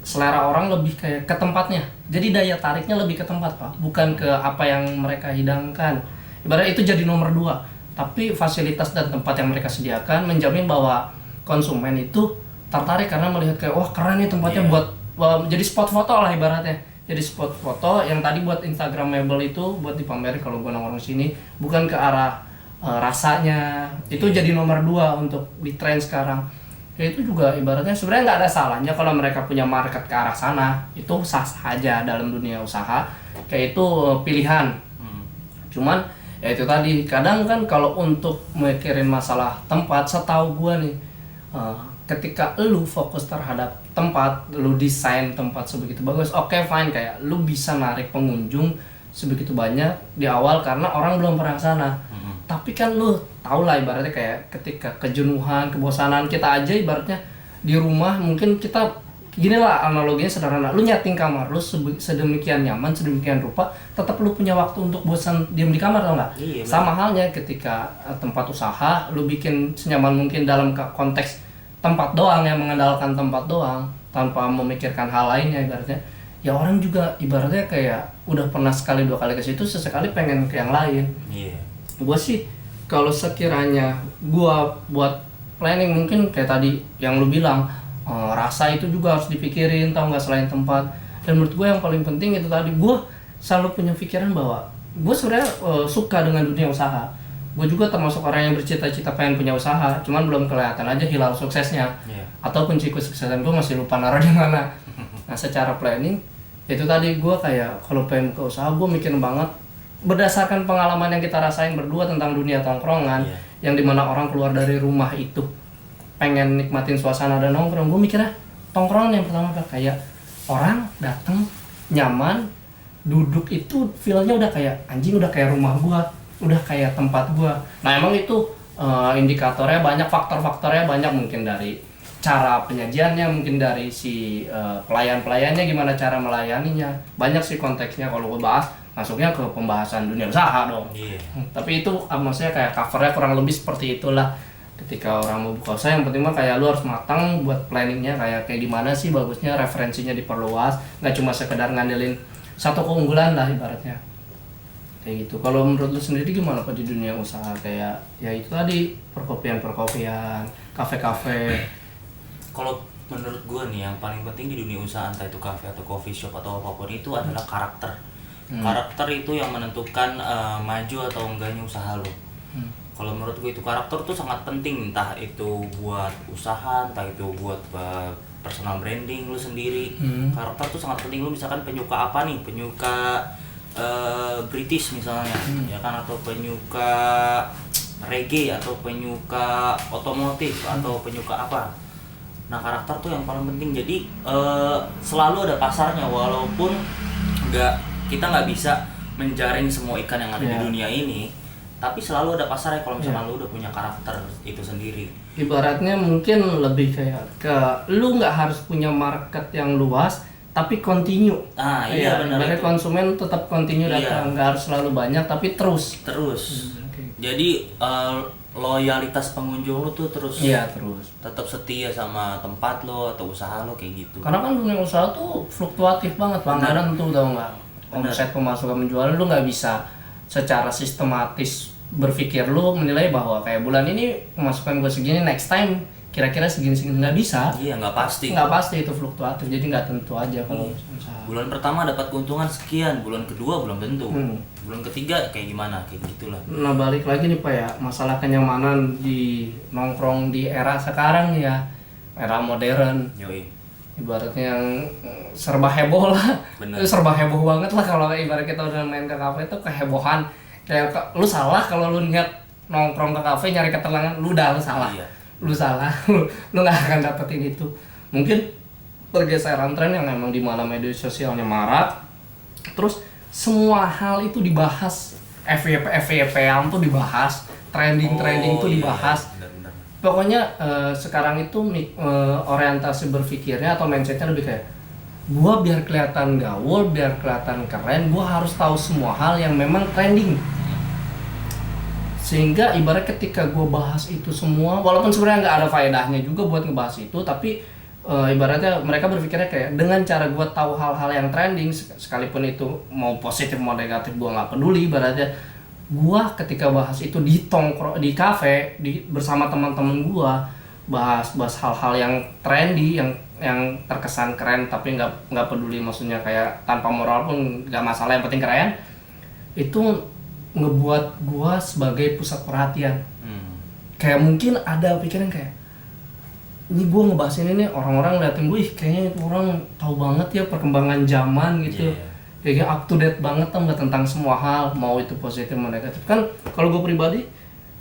selera orang lebih kayak ke tempatnya. Jadi daya tariknya lebih ke tempat, Pak, bukan ke apa yang mereka hidangkan. Ibaratnya itu jadi nomor 2. Tapi fasilitas dan tempat yang mereka sediakan menjamin bahwa konsumen itu tertarik karena melihat kayak wah keren nih tempatnya, buat jadi spot foto lah ibaratnya. Jadi spot foto yang tadi buat Instagramable itu buat dipamerin kalau gua nongkrong sini, bukan ke arah rasanya. Itu jadi nomor 2 untuk di tren sekarang. Ya itu juga ibaratnya sebenarnya nggak ada salahnya kalau mereka punya market ke arah sana, itu sah-sah aja dalam dunia usaha, kayak itu pilihan. Cuman ya itu tadi, kadang kan kalau untuk mikirin masalah tempat, setahu gua nih, ketika lu fokus terhadap tempat, lu desain tempat sebegitu bagus, oke, fine, kayak lu bisa narik pengunjung sebegitu banyak di awal karena orang belum pernah ke sana. Tapi kan lu tau lah ibaratnya kayak ketika kejenuhan, kebosanan kita aja ibaratnya di rumah, mungkin kita gini lah analoginya sederhana, lu nyeting kamar lu sedemikian nyaman, sedemikian rupa, tetap lu punya waktu untuk bosan diam di kamar, tau nggak? Iya, sama halnya ketika tempat usaha lu bikin senyaman mungkin dalam konteks tempat doang, yang mengandalkan tempat doang tanpa memikirkan hal lainnya ibaratnya, ya orang juga ibaratnya kayak udah pernah sekali 2 kali ke situ, sesekali pengen ke yang lain. Gua sih kalau sekiranya gua buat planning mungkin kayak tadi yang lu bilang, rasa itu juga harus dipikirin, tau nggak, selain tempat. Dan menurut gue yang paling penting itu tadi, gue selalu punya pikiran bahwa gue sebenarnya suka dengan dunia usaha. Gue juga termasuk orang yang bercita-cita pengen punya usaha, cuman belum kelihatan aja hilal suksesnya. Atau kunci kesuksesan gue masih lupa naruh di mana. Nah secara planning itu tadi gue kayak kalau pengen ke usaha, gue mikir banget berdasarkan pengalaman yang kita rasain berdua tentang dunia tongkrongan, yang dimana orang keluar dari rumah itu pengen nikmatin suasana dan nongkrong. Gue mikirnya tongkrongan yang pertama kayak orang datang nyaman, duduk itu feel-nya udah kayak anjing, udah kayak rumah gua, udah kayak tempat gua. Nah emang itu indikatornya banyak, faktor-faktornya banyak, mungkin dari cara penyajiannya, mungkin dari si pelayan-pelayannya gimana cara melayaninya, banyak sih konteksnya. Kalau gue bahas masuknya ke pembahasan dunia usaha dong. Tapi itu maksudnya kayak covernya kurang lebih seperti itulah. Ketika orang mau buka usaha, yang penting mah kayak lu harus matang buat planningnya, kayak gimana sih bagusnya, referensinya diperluas, nggak cuma sekedar ngandelin satu keunggulan lah ibaratnya kayak gitu. Kalau menurut lu sendiri gimana Pak di dunia usaha, kayak ya itu tadi perkopian, kafe-kafe? Kalau menurut gue nih yang paling penting di dunia usaha, entah itu cafe atau coffee shop atau apapun itu, adalah karakter. Karakter itu yang menentukan maju atau enggaknya usaha lo. Kalau menurut gue itu karakter tuh sangat penting, entah itu buat usaha, entah itu buat personal branding lu sendiri. Karakter tuh sangat penting. Lu misalkan penyuka apa nih, penyuka British misalnya, ya kan, atau penyuka reggae, atau penyuka otomotif, atau penyuka apa. Nah karakter tuh yang paling penting. Jadi selalu ada pasarnya, walaupun kita nggak bisa menjaring semua ikan yang ada di dunia ini, tapi selalu ada pasarnya kalau misalnya lu udah punya karakter itu sendiri. Ibaratnya mungkin lebih kayak ke lu nggak harus punya market yang luas, tapi continue. Iya benar. Ibaratnya konsumen tetap continue datang, nggak harus selalu banyak, tapi terus. Jadi loyalitas pengunjung lu tuh terus. Tetap setia sama tempat lo atau usaha lo kayak gitu. Karena kan dunia usaha tuh fluktuatif banget, nggak tentu, tau nggak. Omset, pemasukan, penjualan lu nggak bisa secara sistematis berpikir lu menilai bahwa kayak bulan ini pemasukan gue segini, next time kira-kira segini-segini, nggak bisa. Iya, nggak pasti. Nggak pasti, itu fluktuatif, jadi nggak tentu aja kalau usaha. Bulan pertama dapat keuntungan sekian, bulan kedua belum tentu. Bulan ketiga kayak gimana, kayak gitulah. Nah balik lagi nih Pak ya, masalah kenyamanan di nongkrong di era sekarang ya, era modern. Yoi. Ibaratnya yang serba heboh lah. Bener. Serba heboh banget lah kalau ibarat kita udah main ke kafe itu kehebohan. Kayak lu salah kalau lu niat nongkrong ke kafe nyari ketenangan, lu salah. Iya. Lu salah, lu nggak akan dapetin itu. Mungkin pergeseran tren yang emang di mana media sosialnya marak, terus semua hal itu dibahas, FYP yang tuh dibahas, trending tuh dibahas. Benar-benar. Pokoknya sekarang itu orientasi berpikirnya atau mindsetnya lebih kayak gua biar kelihatan gaul, biar kelihatan keren, gua harus tahu semua hal yang memang trending. Sehingga ibarat ketika gue bahas itu semua, walaupun sebenarnya nggak ada faedahnya juga buat ngebahas itu, tapi ibaratnya mereka berpikirnya kayak dengan cara gue tahu hal-hal yang trending, sekalipun itu mau positif mau negatif gue nggak peduli. Ibaratnya gue ketika bahas itu di di kafe, bersama teman-teman gue bahas hal-hal yang trendy, yang terkesan keren, tapi nggak peduli, maksudnya kayak tanpa moral pun nggak masalah, yang penting keren. Itu ngebuat gua sebagai pusat perhatian. Kayak mungkin ada pikiran kayak ini gua ngebahas ini nih, orang-orang liatin gue, kayaknya itu orang tahu banget ya perkembangan zaman gitu. Kayaknya up to date banget tentang semua hal, mau itu positif mau negatif. Kan kalau gue pribadi,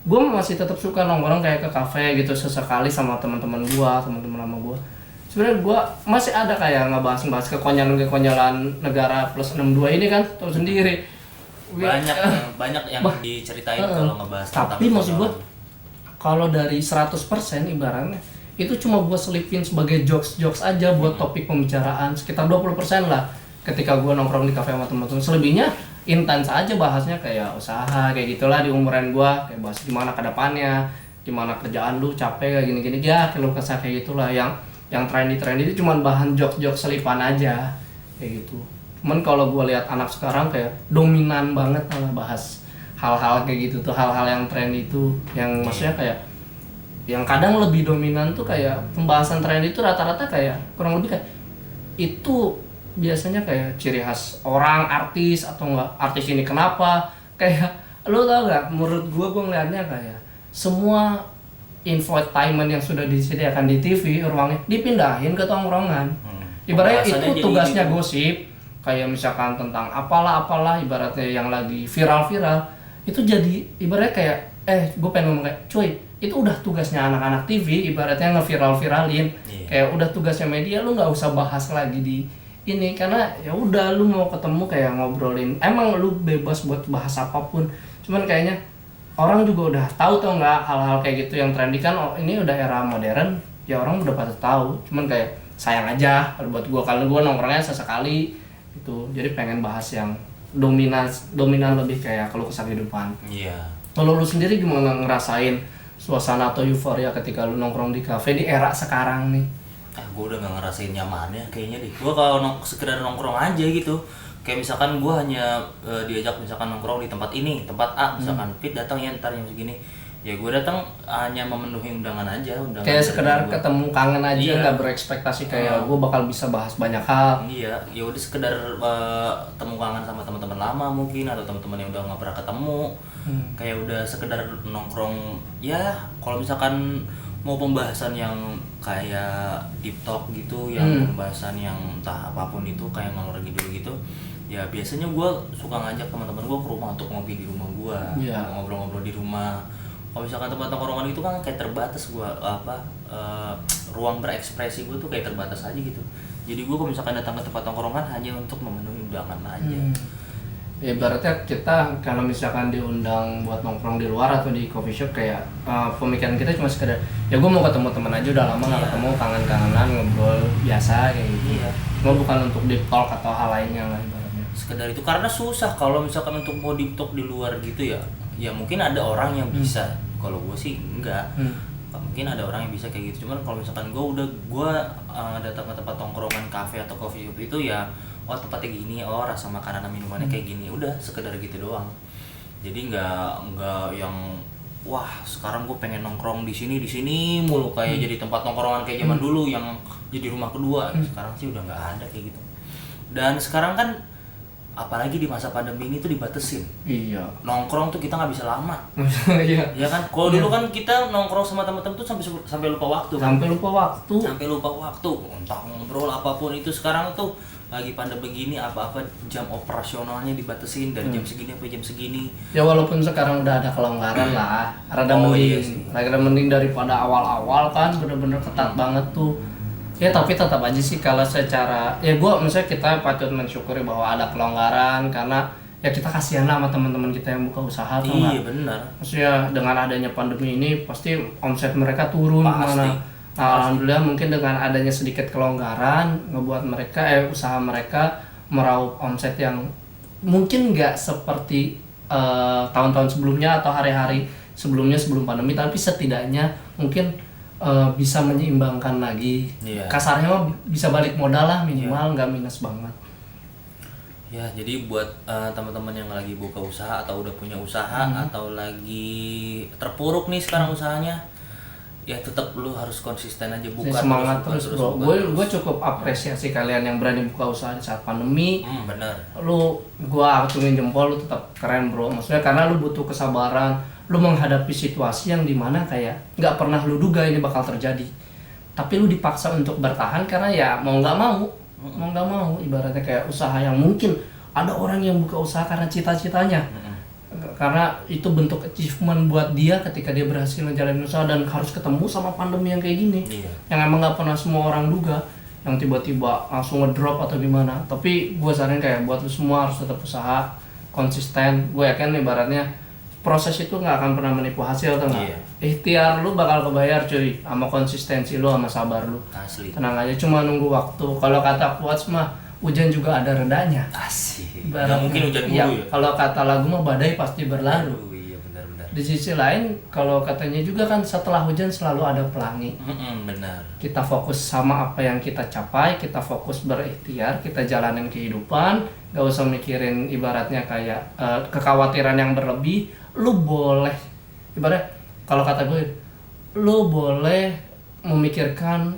gue masih tetap suka nongkrong kayak ke kafe gitu sesekali sama teman-teman lama gua. Sebenarnya gue masih ada kayak ngebahas kekonyolan negara plus 62 ini kan, tahu sendiri. Banyak yang diceritain kalau ngebahas tentang. Tapi maksud gue kalau dari 100% ibaratnya itu cuma gue selipin sebagai jokes aja buat topik pembicaraan, sekitar 20% lah ketika gue nongkrong di kafe sama teman-teman. Selebihnya intens aja bahasnya kayak usaha kayak gitulah di umuran gue, kayak bahas gimana ke depannya, gimana kerjaan lu capek kayak gini-gini ya, keluh kesah kayak gitulah. Yang trendy itu cuma bahan jokes selipan aja kayak gitu. Cuman kalau gue lihat anak sekarang kayak dominan banget malah bahas hal-hal kayak gitu tuh, hal-hal yang trendy itu, yang maksudnya kayak yang kadang lebih dominan tuh kayak pembahasan trendy itu rata-rata kayak kurang lebih kayak itu biasanya kayak ciri khas orang, artis atau enggak artis ini kenapa, kayak lo tau gak, menurut gue ngeliatnya kayak semua infotainment yang sudah disediakan di TV ruangnya dipindahin ke tongkrongan. Ibaratnya itu tugasnya gosip, kayak misalkan tentang apalah ibaratnya yang lagi viral itu jadi ibaratnya kayak gue pengen ngomong kayak cuy, itu udah tugasnya anak-anak TV, ibaratnya ngeviral-viralin. Kayak udah tugasnya media, lu nggak usah bahas lagi di ini, karena ya udah lu mau ketemu kayak ngobrolin, emang lu bebas buat bahas apapun, cuman kayaknya orang juga udah tahu tuh nggak hal-hal kayak gitu yang trendy kan. Ini udah era modern ya, orang udah pada tahu, cuman kayak sayang aja kalau buat gue, kalau gue nongkrongnya sesekali itu, jadi pengen bahas yang dominan lebih kayak kalau kesah kehidupan. Iya. Kalau lu sendiri gimana ngerasain suasana atau euforia ketika lu nongkrong di kafe di era sekarang nih? Gue udah gak ngerasain nyamannya kayaknya deh. Gue kalau sekedar nongkrong aja gitu, kayak misalkan gue hanya diajak misalkan nongkrong di tempat ini, tempat A, misalkan Fit datang ya ntar yang segini, ya gue datang hanya memenuhi undangan aja, kayak sekedar ketemu kangen aja, nggak berekspektasi kayak gue bakal bisa bahas banyak hal. Iya, ya udah sekedar temu kangen sama teman-teman lama mungkin, atau teman-teman yang udah nggak pernah ketemu. Kayak udah sekedar nongkrong ya. Kalau misalkan mau pembahasan yang kayak deep talk gitu, yang pembahasan yang entah apapun itu kayak ngalor ngidul gitu, ya biasanya gue suka ngajak teman-teman gue ke rumah untuk ngopi di rumah gue, ngobrol-ngobrol di rumah. Kalau misalkan tempat tongkrongan itu kan kayak terbatas, ruang berekspresi gue tuh kayak terbatas aja gitu. Jadi gue kalau misalkan datang ke tempat tongkrongan hanya untuk memenuhi undangan aja. Ya ibaratnya kita kalau misalkan diundang buat nongkrong di luar atau di coffee shop, kayak pemikiran kita cuma sekedar ya gue mau ketemu teman aja, udah lama nggak ketemu, kangen-kangenan ngobrol biasa kayak gitu. Cuma bukan untuk deep talk atau hal lainnya lah ibaratnya. Sekedar itu, karena susah kalau misalkan untuk mau deep talk di luar gitu ya. Ya mungkin ada orang yang bisa, kalau gue sih enggak. Mungkin ada orang yang bisa kayak gitu, cuman kalau misalkan gue datang ke tempat tongkrongan kafe atau coffee shop itu ya, oh tempatnya gini, oh rasa makanan dan minumannya kayak gini, udah sekedar gitu doang. Jadi nggak yang wah sekarang gue pengen nongkrong di sini mulu kayak jadi tempat nongkrongan kayak zaman dulu yang jadi rumah kedua. Sekarang sih udah nggak ada kayak gitu. Dan sekarang kan apalagi di masa pandemi ini tuh dibatasin. Iya. Nongkrong tuh kita nggak bisa lama. Iya. Ya kan? Kalau dulu kan kita nongkrong sama teman-teman tuh sampai lupa waktu. Sampai lupa waktu. Sampai lupa waktu. Entah ngobrol apapun itu sekarang tuh lagi pada begini apa-apa jam operasionalnya dibatasin dari jam segini sampai jam segini. Ya walaupun sekarang udah ada kelonggaran lah, rada Iya mending, sih. rada mending daripada awal-awal kan bener-bener ketat banget tuh. Ya tapi tetap aja sih kalau secara ya misalnya kita patut mensyukuri bahwa ada kelonggaran karena ya kita kasihan lah sama teman-teman kita yang buka usaha tuh Iya benar. Maksudnya dengan adanya pandemi ini pasti omset mereka turun Pasti. gimana. Nah, alhamdulillah mungkin dengan adanya sedikit kelonggaran ngebuat mereka usaha mereka meraup omset yang mungkin nggak seperti tahun-tahun sebelumnya atau hari-hari sebelumnya sebelum pandemi, tapi setidaknya mungkin bisa menyeimbangkan lagi. Iya. Kasarnya mah bisa balik modal lah minimal, nggak minus banget. Ya, jadi buat teman-teman yang lagi buka usaha atau udah punya usaha atau lagi terpuruk nih sekarang usahanya, ya tetap lu harus konsisten aja buka Ya, semangat buka terus bro. Gue cukup apresiasi kalian yang berani buka usaha di saat pandemi. Benar. Gue acungin jempol, lu tetap keren bro. Maksudnya karena lu butuh kesabaran, lu menghadapi situasi yang dimana kayak nggak pernah lu duga ini bakal terjadi. Tapi lu dipaksa untuk bertahan karena ya mau nggak mau, ibaratnya kayak usaha yang mungkin ada orang yang buka usaha karena cita-citanya. Karena itu bentuk achievement buat dia ketika dia berhasil menjalani usaha dan harus ketemu sama pandemi yang kayak gini. Iya. Yang emang nggak pernah semua orang duga, yang tiba-tiba langsung ngedrop atau gimana. Tapi gue saranin kayak buat lu semua harus tetap usaha, konsisten. Gue yakin ibaratnya proses itu nggak akan pernah menipu hasil atau nggak. Iya. Ikhtiar lu bakal kebayar cuy, sama konsistensi lu sama sabar lu. Asli. Tenang aja, cuma nunggu waktu. Kalau kata quotes mah, hujan juga ada redanya. Asik. Ibaratnya, Nggak mungkin hujan mulu iya, ya. kalau kata lagu mah badai pasti berlalu. Aduh, iya benar-benar. Di sisi lain, kalau katanya juga kan setelah hujan selalu ada pelangi. Benar. Kita fokus sama apa yang kita capai, kita fokus berikhtiar, kita jalanin kehidupan, gak usah mikirin ibaratnya kayak kekhawatiran yang berlebih. Lu boleh, ibarat kalau kata gue, lu boleh memikirkan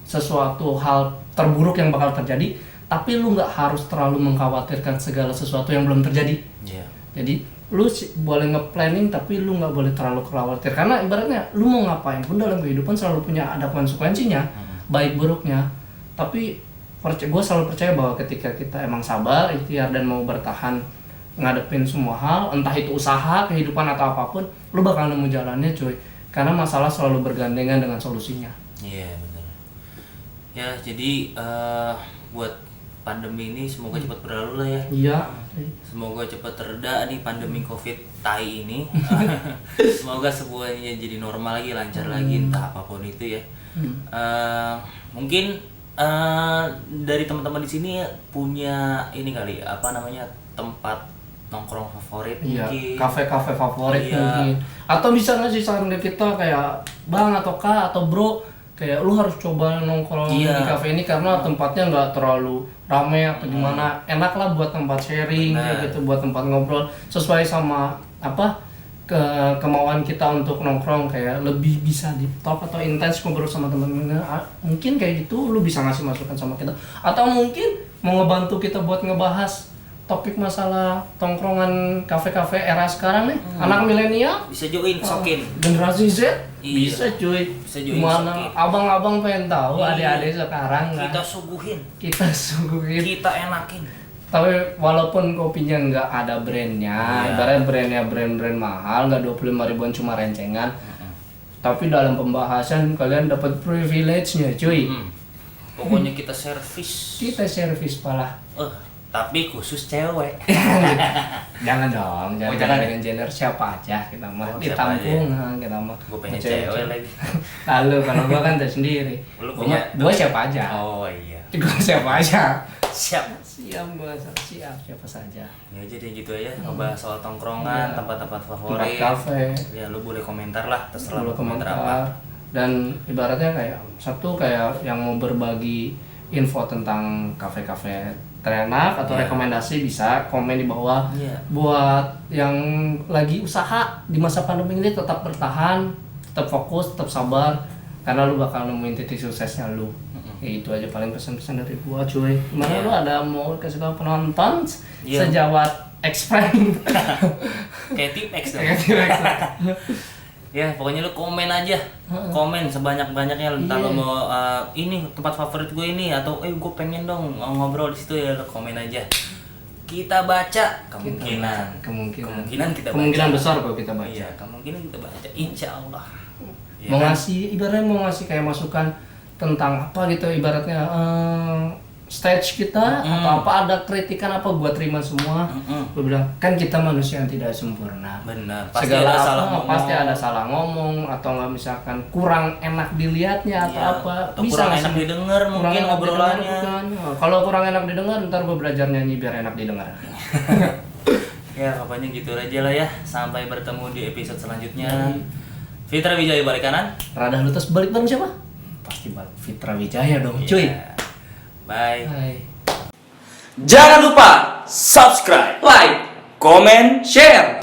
sesuatu hal terburuk yang bakal terjadi, tapi lu nggak harus terlalu mengkhawatirkan segala sesuatu yang belum terjadi. Iya. Jadi lu boleh nge-planning tapi lu nggak boleh terlalu khawatir karena ibaratnya lu mau ngapain pun dalam kehidupan selalu punya ada konsekuensinya, baik buruknya. Tapi gue selalu percaya bahwa ketika kita emang sabar, ikhtiar dan mau bertahan ngadepin semua hal, entah itu usaha, kehidupan atau apapun, lu bakal nemu jalannya cuy. Karena masalah selalu bergandengan dengan solusinya. Iya benar. Ya jadi buat pandemi ini semoga cepat berlalu lah ya. Iya. Semoga cepat reda nih pandemi COVID tai ini. Semoga semuanya jadi normal lagi, lancar lagi, entah apapun itu ya. Mungkin dari teman-teman di sini punya ini kali apa namanya tempat nongkrong favorit Iya, mungkin. kafe-kafe favorit Iya. mungkin. Atau bisa ngasih saran ke kita kayak bang atau kak atau bro, kayak lu harus coba nongkrong Iya. di kafe ini karena tempatnya nggak terlalu rame atau gimana, enak lah buat tempat sharing kayak gitu, buat tempat ngobrol sesuai sama apa kemauan kita untuk nongkrong, kayak lebih bisa deep talk atau intens ngobrol sama teman-teman. Mungkin kayak gitu lu bisa ngasih masukan sama kita, atau mungkin mau ngebantu kita buat ngebahas topik masalah tongkrongan kafe-kafe era sekarang nih, anak milenial Bisa join sokin. generasi Z. Iya. Bisa cuy. Bisa join Gimana sokin. abang-abang pengen tahu Iya. adik-adik sekarang kan? Kita suguhin, Kita suguhin. kita enakin. Tapi walaupun kopinya nggak ada brandnya, Iya. ibaratnya brandnya brand-brand mahal, nggak 25 ribuan cuma rencengan. Tapi dalam pembahasan kalian dapat privilege-nya cuy. Pokoknya kita servis. Kita servis pala. Tapi khusus cewek. Jangan dong, jangan, jangan ya? dengan gender siapa aja kita mah. Oh, ditampung siapa kita mah. Gue pengen Cewek-cewek. cewek lagi. Lalu kalau gua kan tersendiri. Lu punya? Gua siapa aja. Oh iya. Gua siapa aja. Siap. Siap gua siap siapa saja. Ya jadi gitu aja ngebahas soal tongkrongan, Iya. tempat-tempat Tempat favorit. kafe. Ya lu boleh komentar lah, terserah Lu lu komentar apa. Dan ibaratnya kayak satu kayak yang mau berbagi info tentang kafe-kafe terenak atau rekomendasi bisa komen di bawah. Buat yang lagi usaha di masa pandemi ini tetap bertahan, tetap fokus, tetap sabar, karena lu bakal nemuin titik suksesnya lu. Ya itu aja paling pesan-pesan dari gua, cuy. Gimana lu ada mau kasih tahu penonton sejawat X-Frame? Kayak tip X dong. Kayak T-Rex. Ya pokoknya lu komen aja, komen sebanyak-banyaknya. Entah lu mau ini tempat favorit gue ini atau gue pengen dong ngobrol di situ, ya lu komen aja. Kita baca kemungkinan kita baca. Kemungkinan besar kalau kita baca. Iya, kemungkinan kita baca, insya Allah. Ya, Mau ngasih ibaratnya mau ngasih kayak masukan tentang apa gitu, ibaratnya stage kita atau apa, ada kritikan apa, gua terima semua. Gua bilang kan kita manusia yang tidak sempurna. Benar. Pasti Segala ada salah ngomong. pasti ada salah ngomong atau nggak, misalkan kurang enak dilihatnya atau apa. Atau kurang enak didengar mungkin obrolannya. Kalau kurang enak didengar, ntar gua belajar nyanyi biar enak didengar. Ya kapannya gitu aja lah ya. Sampai bertemu di episode selanjutnya. Fitra Wijaya balik kanan. Radah Lutas balik bareng siapa? Pasti balik Fitra Wijaya dong, cuy. Bye. Jangan lupa subscribe, like, comment, share.